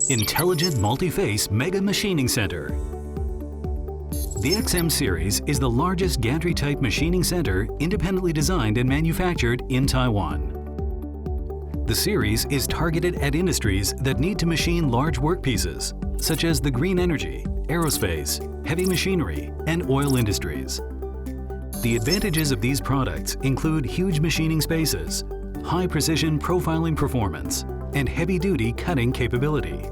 Intelligent Multi-Face Mega Machining Center. The XM Series is the largest gantry-type machining center independently designed and manufactured in Taiwan. The series is targeted at industries that need to machine large workpieces, such as the green energy, aerospace, heavy machinery, and oil industries. The advantages of these products include huge machining spaces, high-precision profiling performance, and heavy-duty cutting capability,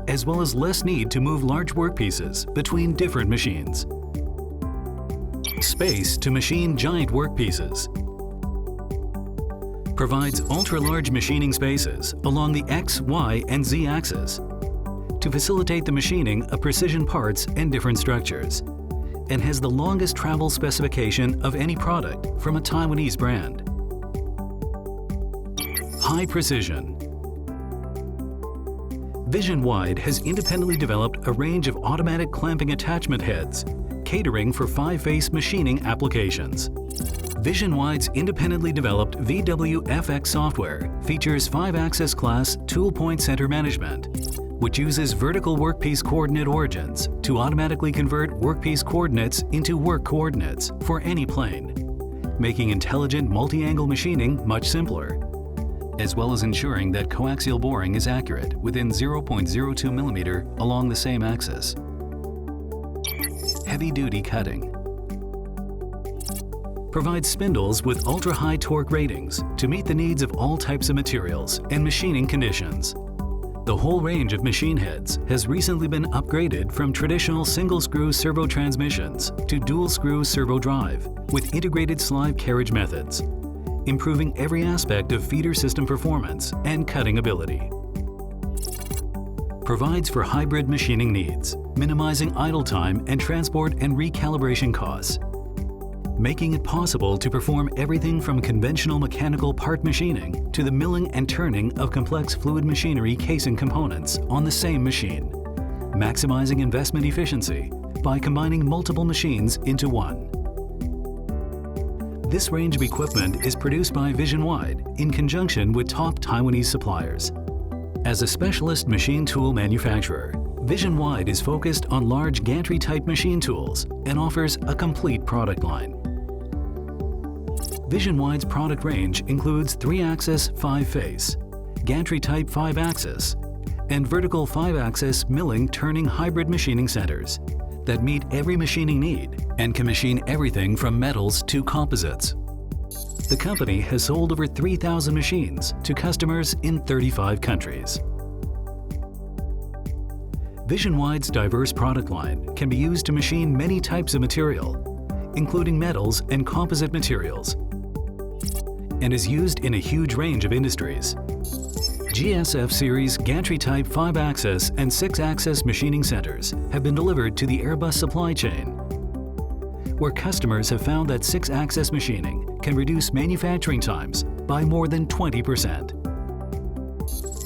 as well as less need to move large workpieces between different machines. Space to machine giant workpieces. Provides ultra-large machining spaces along the X, Y, and Z axis to facilitate the machining of precision parts and different structures, and has the longest travel specification of any product from a Taiwanese brand. High precision. Vision-Wide has independently developed a range of automatic clamping attachment heads, catering for 5-face machining applications. Vision-Wide's independently developed VWFX software features 5-axis class tool point center management, which uses vertical workpiece coordinate origins to automatically convert workpiece coordinates into work coordinates for any plane, making intelligent multi-angle machining much simpler, as well as ensuring that coaxial boring is accurate within 0.02 mm along the same axis. Heavy-duty cutting. Provides spindles with ultra-high torque ratings to meet the needs of all types of materials and machining conditions. The whole range of machine heads has recently been upgraded from traditional single-screw servo transmissions to dual-screw servo drive with integrated slide carriage methods, improving every aspect of feeder system performance and cutting ability. Provides for hybrid machining needs, minimizing idle time and transport and recalibration costs, making it possible to perform everything from conventional mechanical part machining to the milling and turning of complex fluid machinery casing components on the same machine, maximizing investment efficiency by combining multiple machines into one. This range of equipment is produced by Vision-Wide in conjunction with top Taiwanese suppliers. As a specialist machine tool manufacturer, Vision-Wide is focused on large gantry-type machine tools and offers a complete product line. Vision-Wide's product range includes 3-axis 5-face, gantry-type 5-axis, and vertical 5-axis milling turning hybrid machining centers that meet every machining need and can machine everything from metals to composites. The company has sold over 3,000 machines to customers in 35 countries. Vision-Wide's diverse product line can be used to machine many types of material, including metals and composite materials, and is used in a huge range of industries. GSF Series gantry-type 5-axis and 6-axis machining centers have been delivered to the Airbus supply chain, where customers have found that 6-axis machining can reduce manufacturing times by more than 20%.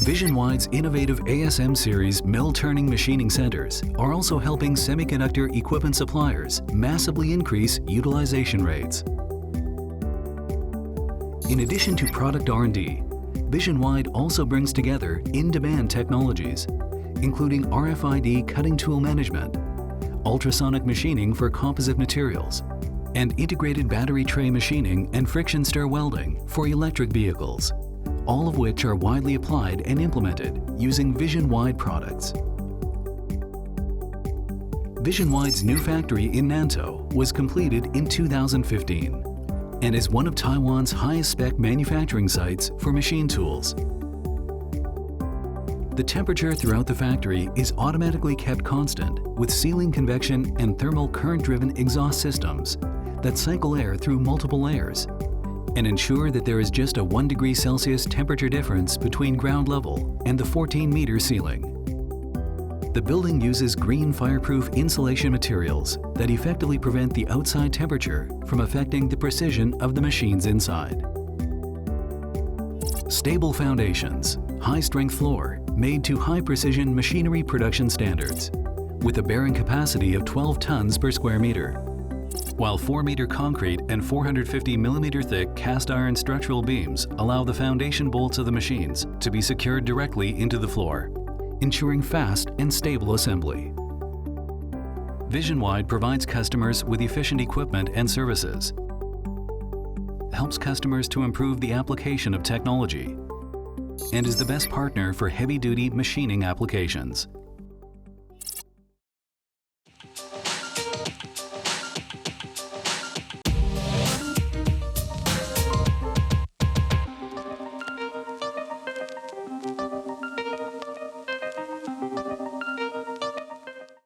Vision-Wide's innovative ASM Series mill-turning machining centers are also helping semiconductor equipment suppliers massively increase utilization rates. In addition to product R&D, Vision-Wide also brings together in-demand technologies, including RFID cutting tool management, ultrasonic machining for composite materials, and integrated battery tray machining and friction stir welding for electric vehicles, all of which are widely applied and implemented using Vision-Wide products. Vision-Wide's new factory in Nantou was completed in 2015 and is one of Taiwan's highest-spec manufacturing sites for machine tools. The temperature throughout the factory is automatically kept constant with sealing convection and thermal current-driven exhaust systems that cycle air through multiple layers and ensure that there is just a 1 degree Celsius temperature difference between ground level and the 14-meter ceiling. The building uses green fireproof insulation materials that effectively prevent the outside temperature from affecting the precision of the machines inside. Stable foundations, high-strength floor made to high-precision machinery production standards with a bearing capacity of 12 tons per square meter, while 4-meter concrete and 450 millimeter thick cast iron structural beams allow the foundation bolts of the machines to be secured directly into the floor. ensuring fast and stable assembly. Vision-Wide provides customers with efficient equipment and services, helps customers to improve the application of technology, and is the best partner for heavy-duty machining applications.